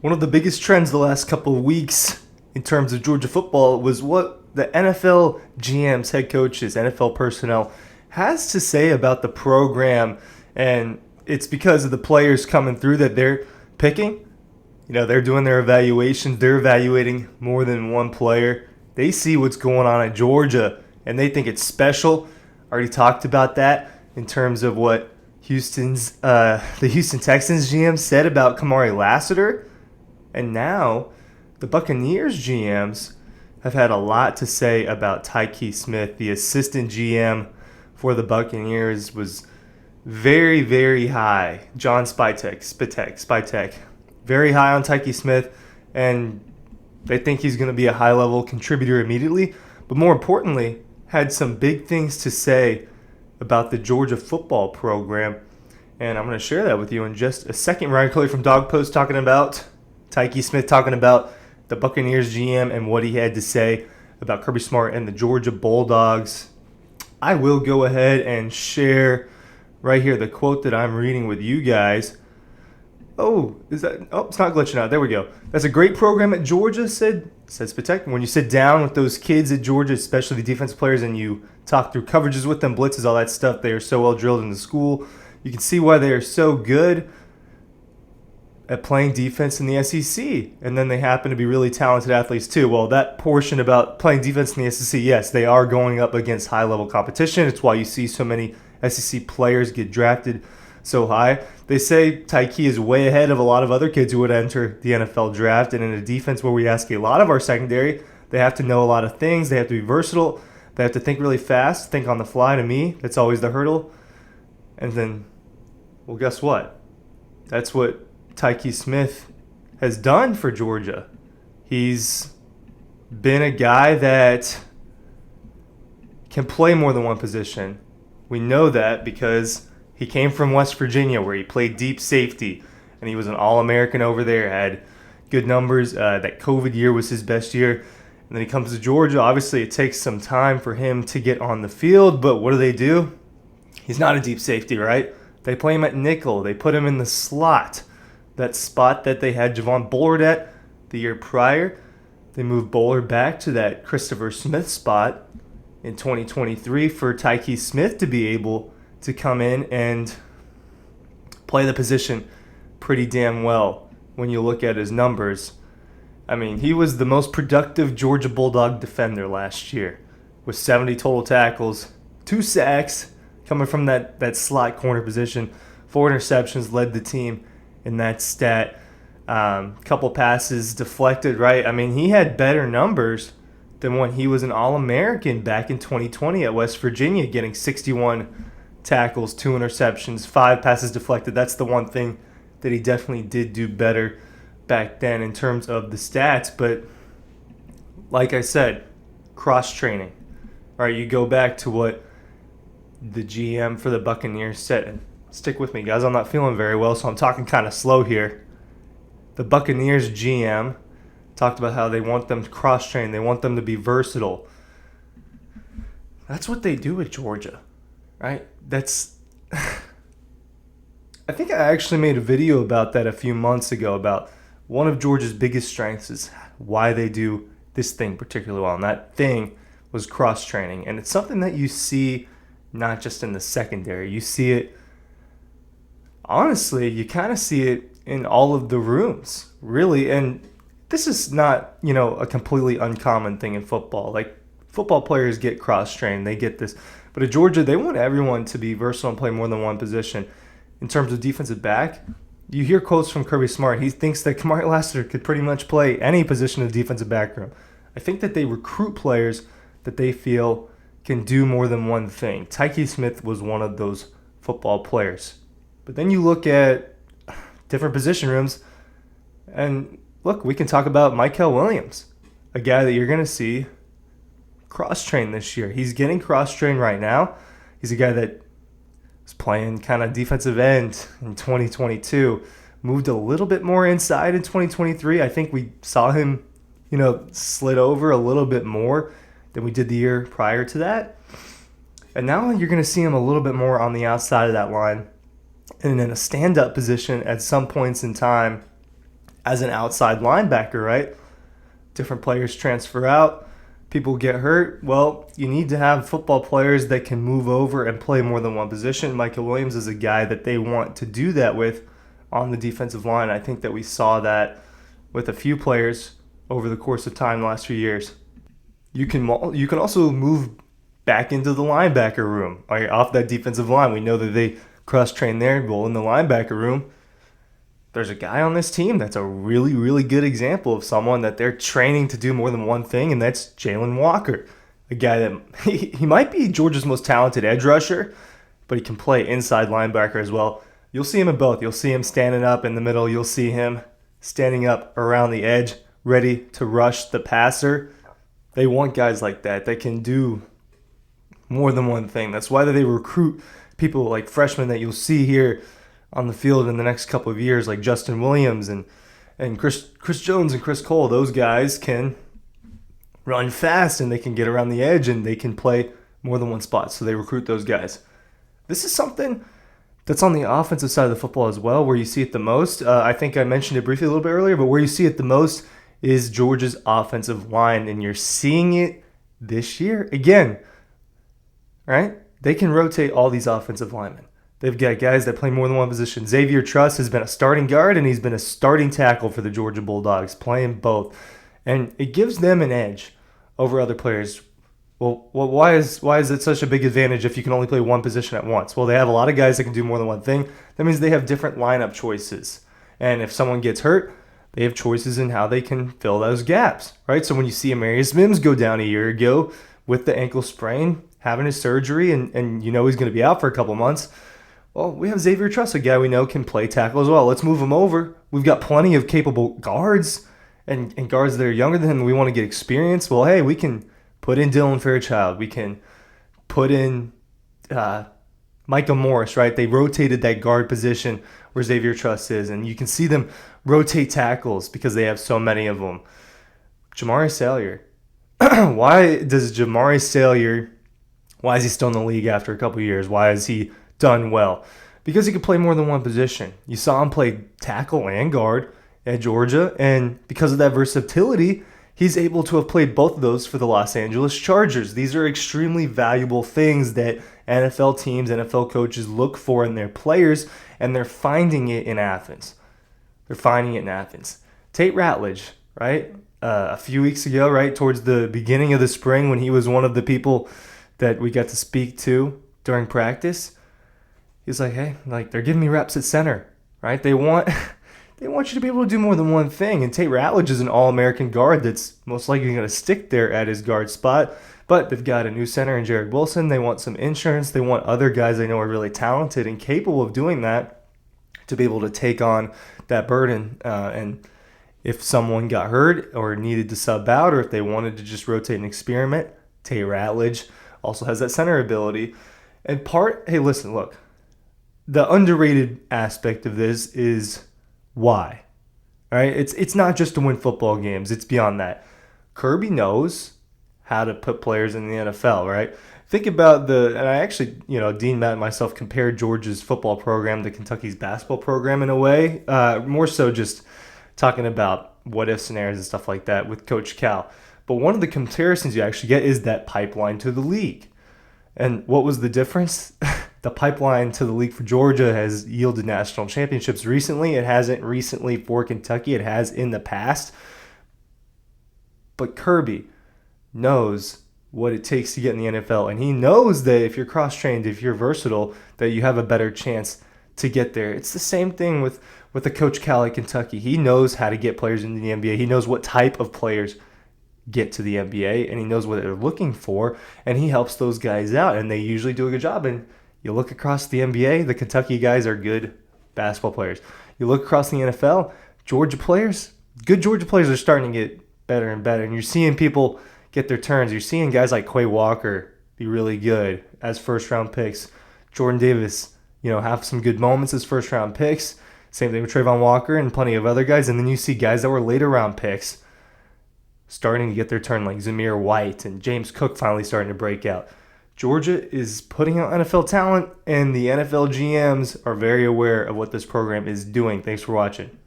One of the biggest trends the last couple of weeks in terms of Georgia football was what the NFL GMs, head coaches, NFL personnel has to say about the program. And it's because of the players coming through that they're picking. They're doing their evaluations. They're evaluating more than one player. They see what's going on at Georgia, and they think it's special. Already talked about that in terms of what the Houston Texans GM said about Kamari Lassiter. And now the Buccaneers GMs have had a lot to say about Tykee Smith. The assistant GM for the Buccaneers was very, very high. John Spytek. Very high on Tykee Smith, and they think he's going to be a high-level contributor immediately. But more importantly, had some big things to say about the Georgia football program. And I'm going to share that with you in just a second. Ryan Coley from Dawg Post talking about Tykee Smith, talking about the Buccaneers GM and what he had to say about Kirby Smart and the Georgia Bulldogs. I will go ahead and share right here the quote that I'm reading with you guys. It's not glitching out. There we go. That's a great program at Georgia, said Spatek. When you sit down with those kids at Georgia, especially the defensive players, and you talk through coverages with them, blitzes, all that stuff, they are so well drilled in the school. You can see why they are so good at playing defense in the SEC. And then they happen to be really talented athletes too. Well, that portion about playing defense in the SEC, yes, they are going up against high-level competition. It's why you see so many SEC players get drafted so high. They say Tykee is way ahead of a lot of other kids who would enter the NFL draft. And in a defense where we ask a lot of our secondary, they have to know a lot of things. They have to be versatile. They have to think really fast, think on the fly. To me, that's always the hurdle. And then, well, guess what? That's what Tykee Smith has done for Georgia. He's been a guy that can play more than one position. We know that because he came from West Virginia, where he played deep safety, and he was an All-American over there, had good numbers. That COVID year was his best year. And then he comes to Georgia. Obviously, it takes some time for him to get on the field, but what do? He's not a deep safety, right? They play him at nickel. They put him in the slot, that spot that they had Javon Bullard at the year prior. They moved Bullard back to that Christopher Smith spot in 2023 for Tykee Smith to be able to come in and play the position pretty damn well when you look at his numbers. I mean, he was the most productive Georgia Bulldog defender last year with 70 total tackles, 2 sacks coming from that slot corner position, 4 interceptions, led the team in that stat. Couple passes deflected, right? I mean, he had better numbers than when he was an All-American back in 2020 at West Virginia, getting 61 tackles, 2 interceptions, 5 passes deflected. That's the one thing that he definitely did do better back then in terms of the stats. But like I said, cross-training. All right, you go back to what the GM for the Buccaneers said. And stick with me, guys. I'm not feeling very well, so I'm talking kind of slow here. The Buccaneers GM talked about how they want them to cross-train. They want them to be versatile. That's what they do at Georgia, right? I think I actually made a video about that a few months ago, about one of Georgia's biggest strengths is why they do this thing particularly well. And that thing was cross-training. And it's something that you see not just in the secondary. You see it, honestly, you kind of see it in all of the rooms, really. And this is not, a completely uncommon thing in football. Like, football players get cross-trained. They get this. But at Georgia, they want everyone to be versatile and play more than one position. In terms of defensive back, you hear quotes from Kirby Smart. He thinks that Kamari Lassiter could pretty much play any position of defensive back room. I think that they recruit players that they feel can do more than one thing. Tykee Smith was one of those football players. But then you look at different position rooms, and look, we can talk about Mykel Williams, a guy that you're going to see cross-trained this year. He's getting cross-trained right now. He's a guy that was playing kind of defensive end in 2022, moved a little bit more inside in 2023. I think we saw him, slid over a little bit more than we did the year prior to that. And now you're going to see him a little bit more on the outside of that line and in a stand-up position at some points in time as an outside linebacker, right? Different players transfer out, people get hurt. Well, you need to have football players that can move over and play more than one position. Michael Williams is a guy that they want to do that with on the defensive line. I think that we saw that with a few players over the course of time the last few years. You can also move back into the linebacker room, right, off that defensive line. We know that they cross-train there. Well, in the linebacker room, there's a guy on this team that's a really, really good example of someone that they're training to do more than one thing, and that's Jalen Walker, a guy that he might be Georgia's most talented edge rusher, but he can play inside linebacker as well. You'll see him in both. You'll see him standing up in the middle. You'll see him standing up around the edge, ready to rush the passer. They want guys like that can do more than one thing. That's why they recruit people like freshmen that you'll see here on the field in the next couple of years, like Justin Williams and Chris Jones and Chris Cole. Those guys can run fast and they can get around the edge and they can play more than one spot. So they recruit those guys. This is something that's on the offensive side of the football as well, where you see it the most. I think I mentioned it briefly a little bit earlier, but where you see it the most is Georgia's offensive line, and you're seeing it this year again, right? They can rotate all these offensive linemen. They've got guys that play more than one position. Xavier Truss has been a starting guard, and he's been a starting tackle for the Georgia Bulldogs, playing both. And it gives them an edge over other players. Well, why is it such a big advantage if you can only play one position at once? Well, they have a lot of guys that can do more than one thing. That means they have different lineup choices. And if someone gets hurt, they have choices in how they can fill those gaps, right? So when you see Amarius Mims go down a year ago with the ankle sprain, having his surgery, and you know he's going to be out for a couple months, well, we have Xavier Truss, a guy we know can play tackle as well. Let's move him over. We've got plenty of capable guards and guards that are younger than him. We want to get experience. Well, hey, we can put in Dylan Fairchild. We can put in Micah Morris, right? They rotated that guard position where Xavier Truss is, and you can see them rotate tackles because they have so many of them. Jamari Salyer. Why is he still in the league after a couple years? Why has he done well? Because he can play more than one position. You saw him play tackle and guard at Georgia, and because of that versatility, he's able to have played both of those for the Los Angeles Chargers. These are extremely valuable things that NFL teams, NFL coaches look for in their players, and they're finding it in Athens. Tate Ratledge, right? A few weeks ago, right, towards the beginning of the spring when he was one of the people that we got to speak to during practice, he's like, hey, like they're giving me reps at center, right? They want you to be able to do more than one thing. And Tate Ratledge is an All-American guard that's most likely going to stick there at his guard spot. But they've got a new center in Jared Wilson. They want some insurance. They want other guys they know are really talented and capable of doing that to be able to take on that burden. And if someone got hurt or needed to sub out, or if they wanted to just rotate and experiment, Tate Ratledge also has that center ability. And hey, listen, look. The underrated aspect of this is why. All right? It's not just to win football games. It's beyond that. Kirby knows how to put players in the NFL, right? Think about and I actually, Dean, Matt, and myself compared Georgia's football program to Kentucky's basketball program in a way. More so just talking about what-if scenarios and stuff like that with Coach Cal. But one of the comparisons you actually get is that pipeline to the league. And what was the difference? The pipeline to the league for Georgia has yielded national championships recently. It hasn't recently for Kentucky. It has in the past. But Kirby knows what it takes to get in the NFL. And he knows that if you're cross-trained, if you're versatile, that you have a better chance to get there. It's the same thing with the Coach Cal at Kentucky. He knows how to get players into the NBA. He knows what type of players get to the NBA, and he knows what they're looking for, and he helps those guys out, and they usually do a good job. And you look across the NBA, the Kentucky guys are good basketball players. You look across the NFL, good Georgia players are starting to get better and better, and you're seeing people get their turns. You're seeing guys like Quay Walker be really good as first-round picks. Jordan Davis, have some good moments as first-round picks. Same thing with Trayvon Walker and plenty of other guys. And then you see guys that were later-round picks starting to get their turn, like Zamir White and James Cook finally starting to break out. Georgia is putting out NFL talent, and the NFL GMs are very aware of what this program is doing. Thanks for watching.